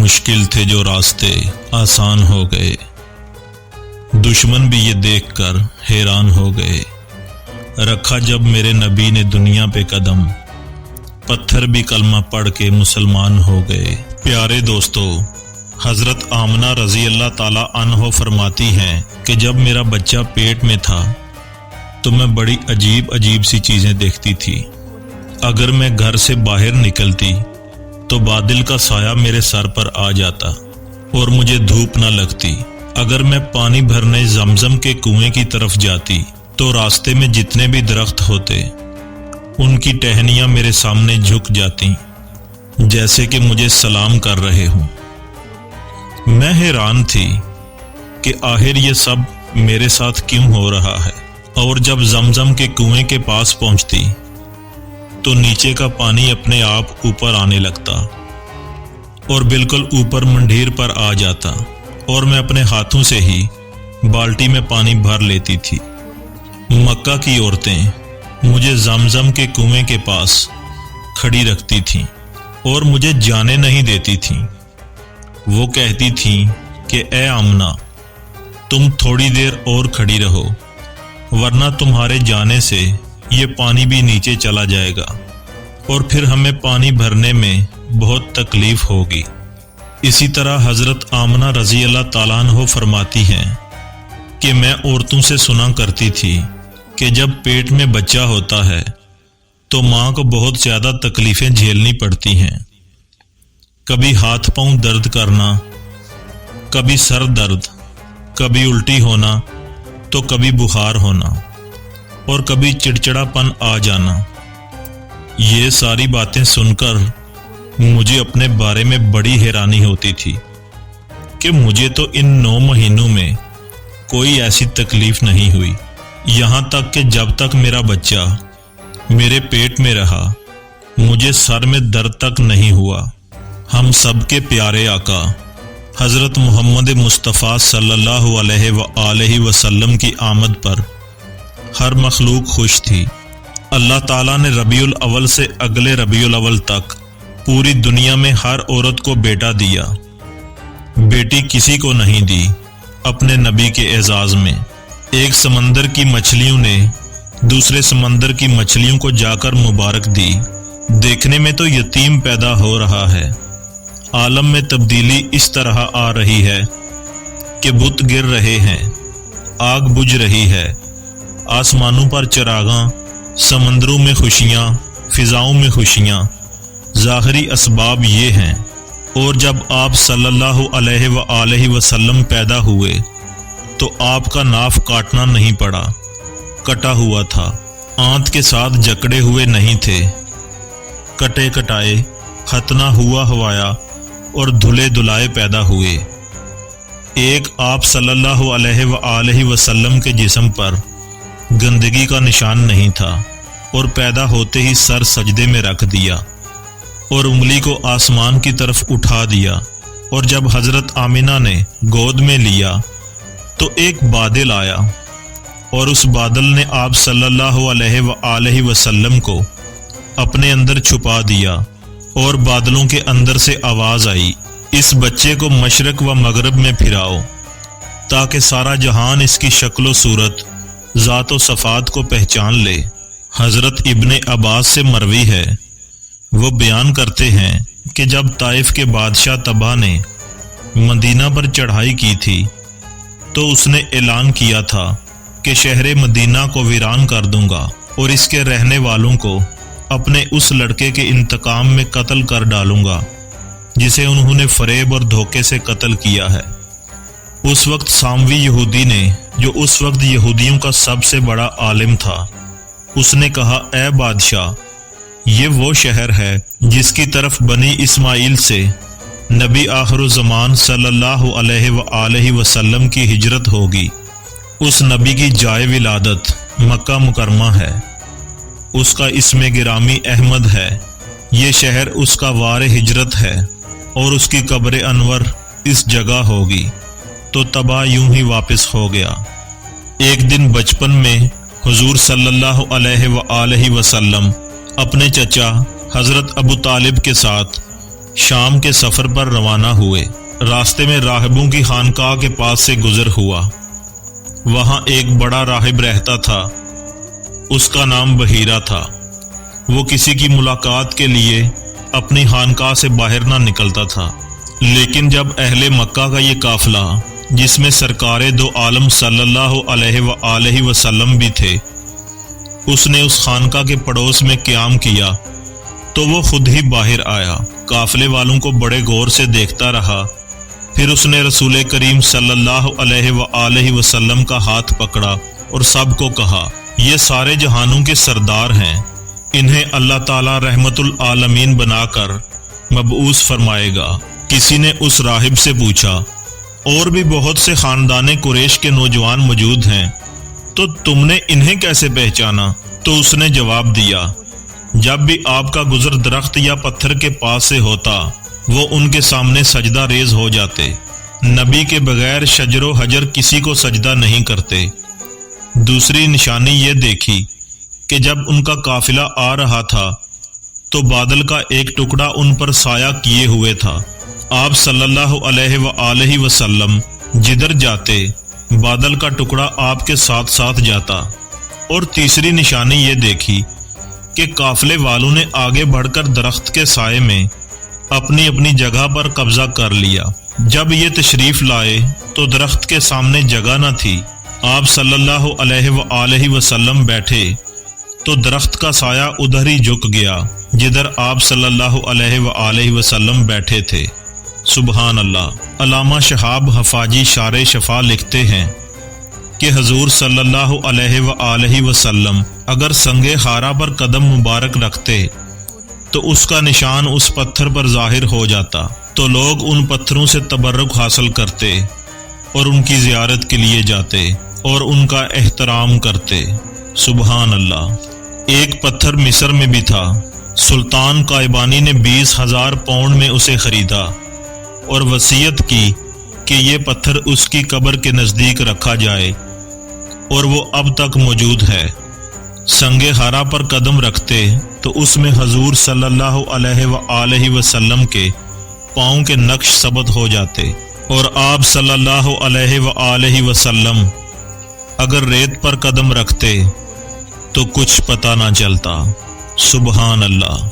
मुश्किल थे जो रास्ते आसान हो गए। दुश्मन भी ये देखकर हैरान हो गए। रखा जब मेरे नबी ने दुनिया पे कदम, पत्थर भी कलमा पढ़ के मुसलमान हो गए। प्यारे दोस्तों, हज़रत आमना रज़ी अल्लाह ताला अन्हो फरमाती हैं कि जब मेरा बच्चा पेट में था तो मैं बड़ी अजीब अजीब सी चीज़ें देखती थी। अगर मैं घर से बाहर निकलती तो बादल का साया मेरे सर पर आ जाता और मुझे धूप न लगती। अगर मैं पानी भरने जमजम के कुएं की तरफ जाती तो रास्ते में जितने भी दरख्त होते उनकी टहनियां मेरे सामने झुक जाती, जैसे कि मुझे सलाम कर रहे हों। मैं हैरान थी कि आखिर ये सब मेरे साथ क्यों हो रहा है। और जब जमजम के कुएं के पास पहुंचती तो नीचे का पानी अपने आप ऊपर आने लगता और बिल्कुल ऊपर मंढीर पर आ जाता और मैं अपने हाथों से ही बाल्टी में पानी भर लेती थी। मक्का की औरतें मुझे जमजम के कुएं के पास खड़ी रखती थीं और मुझे जाने नहीं देती थीं। वो कहती थीं कि ए आमना, तुम थोड़ी देर और खड़ी रहो, वरना तुम्हारे जाने से ये पानी भी नीचे चला जाएगा और फिर हमें पानी भरने में बहुत तकलीफ होगी। इसी तरह हज़रत आमना रज़ी अल्लाह ताला अन्हो फरमाती हैं कि मैं औरतों से सुना करती थी कि जब पेट में बच्चा होता है तो माँ को बहुत ज़्यादा तकलीफ़ें झेलनी पड़ती हैं। कभी हाथ पांव दर्द करना, कभी सर दर्द, कभी उल्टी होना तो कभी बुखार होना और कभी चिड़चिड़ापन आ जाना। ये सारी बातें सुनकर मुझे अपने बारे में बड़ी हैरानी होती थी कि मुझे तो इन 9 महीनों में कोई ऐसी तकलीफ नहीं हुई। यहाँ तक कि जब तक मेरा बच्चा मेरे पेट में रहा मुझे सर में दर्द तक नहीं हुआ। हम सबके प्यारे आका हज़रत मोहम्मद मुस्तफ़ा सल्लल्लाहु अलैहि वसल्लम की आमद पर हर मखलूक खुश थी। अल्लाह ताला ने रबीउल अव्वल से अगले रबीउल अव्वल तक पूरी दुनिया में हर औरत को बेटा दिया। बेटी किसी को नहीं दी अपने नबी के एजाज में। एक समंदर की मछलियों ने दूसरे समंदर की मछलियों को जाकर मुबारक दी। देखने में तो यतीम पैदा हो रहा है। आलम में तब्दीली इस तरह आ रही है कि बुत गिर रहे हैं, आग बुझ रही है, आसमानों पर चिरागां, समंदरों में खुशियां, फिजाओं में खुशियां। ज़ाहिरी असबाब ये हैं। और जब आप सल्लल्लाहु अलैहि वसल्लम पैदा हुए तो आपका नाफ काटना नहीं पड़ा, कटा हुआ था। आंत के साथ जकड़े हुए नहीं थे, कटे कटाए, खतना हुआ हवाया और धुले धुलाए पैदा हुए। एक आप सल्लल्लाहु अलैहि वसल्लम के जिस्म पर गंदगी का निशान नहीं था और पैदा होते ही सर सजदे में रख दिया और उंगली को आसमान की तरफ उठा दिया। और जब हज़रत आमिना ने गोद में लिया तो एक बादल आया और उस बादल ने आप सल्लल्लाहु अलैहि वसल्लम को अपने अंदर छुपा दिया और बादलों के अंदर से आवाज आई, इस बच्चे को मशरक व मगरब में फिराओ ताकि सारा जहान इसकी शक्ल सूरत, ज़ात व सफ़ात को पहचान ले। हज़रत इब्ने अब्बास से मरवी है, वो बयान करते हैं कि जब ताइफ के बादशाह तबा ने मदीना पर चढ़ाई की थी तो उसने ऐलान किया था कि शहर मदीना को वीरान कर दूंगा और इसके रहने वालों को अपने उस लड़के के इंतकाम में कत्ल कर डालूंगा जिसे उन्होंने फरेब और धोखे से कत्ल किया है। उस वक्त सामवी यहूदी ने, जो उस वक्त यहूदियों का सबसे बड़ा आलिम था, उसने कहा, ए बादशाह, ये वो शहर है जिसकी तरफ बनी इस्माइल से नबी आखिरुज़्ज़मान सल्लल्लाहु अलैहि वसल्लम की हिजरत होगी। उस नबी की जाए विलादत मक्का मुकरमा है। उसका इस्मे गिरामी अहमद है। ये शहर उसका वार हिजरत है और उसकी कब्र अनवर इस जगह होगी। तो तबा यूं ही वापस हो गया। एक दिन बचपन में हुजूर सल्लल्लाहु अलैहि वसल्लम अपने चचा हज़रत अबू तालिब के साथ شام کے سفر پر روانہ ہوئے۔ راستے میں راہبوں کی خانقاہ کے پاس سے گزر ہوا۔ وہاں ایک بڑا راہب رہتا تھا، اس کا نام بحیرہ تھا۔ وہ کسی کی ملاقات کے لیے اپنی خانقاہ سے باہر نہ نکلتا تھا، لیکن جب اہل مکہ کا یہ قافلہ جس میں سرکار دو عالم صلی اللہ علیہ وآلہ وسلم بھی تھے، اس نے اس خانقاہ کے پڑوس میں قیام کیا تو وہ خود ہی باہر آیا، قافلے والوں کو بڑے غور سے دیکھتا رہا، پھر اس نے رسول کریم صلی اللہ علیہ وآلہ وسلم کا ہاتھ پکڑا اور سب کو کہا، یہ سارے جہانوں کے سردار ہیں، انہیں اللہ تعالی رحمت العالمین بنا کر مبعوث فرمائے گا۔ کسی نے اس راہب سے پوچھا، اور بھی بہت سے خاندان قریش کے نوجوان موجود ہیں، تو تم نے انہیں کیسے پہچانا؟ تو اس نے جواب دیا، جب بھی آپ کا گزر درخت یا پتھر کے پاس سے ہوتا، وہ ان کے سامنے سجدہ ریز ہو جاتے۔ نبی کے بغیر شجر و حجر کسی کو سجدہ نہیں کرتے۔ دوسری نشانی یہ دیکھی کہ جب ان کا قافلہ آ رہا تھا تو بادل کا ایک ٹکڑا ان پر سایہ کیے ہوئے تھا۔ آپ صلی اللہ علیہ وآلہ وسلم جدھر جاتے، بادل کا ٹکڑا آپ کے ساتھ ساتھ جاتا۔ اور تیسری نشانی یہ دیکھی کہ قافلے والوں نے آگے بڑھ کر درخت کے سائے میں اپنی اپنی جگہ پر قبضہ کر لیا۔ جب یہ تشریف لائے تو درخت کے سامنے جگہ نہ تھی۔ آپ صلی اللہ علیہ وآلہ وسلم بیٹھے تو درخت کا سایہ ادھر ہی جھک گیا جدھر آپ صلی اللہ علیہ وآلہ وسلم بیٹھے تھے۔ سبحان اللہ۔ علامہ شہاب حفاظی شارح شفا لکھتے ہیں کہ حضور صلی اللہ علیہ وآلہ وسلم اگر سنگ خارا پر قدم مبارک رکھتے تو اس کا نشان اس پتھر پر ظاہر ہو جاتا، تو لوگ ان پتھروں سے تبرک حاصل کرتے اور ان کی زیارت کے لیے جاتے اور ان کا احترام کرتے۔ سبحان اللہ۔ ایک پتھر مصر میں بھی تھا، سلطان قائبانی نے 20,000 پاؤنڈ میں اسے خریدا اور وصیت کی کہ یہ پتھر اس کی قبر کے نزدیک رکھا جائے، اور وہ اب تک موجود ہے۔ سنگ خارا پر قدم رکھتے تو اس میں حضور صلی اللہ علیہ وآلہ وسلم کے پاؤں کے نقش ثبت ہو جاتے، اور آپ صلی اللہ علیہ وآلہ وسلم اگر ریت پر قدم رکھتے تو کچھ پتہ نہ چلتا۔ سبحان اللہ۔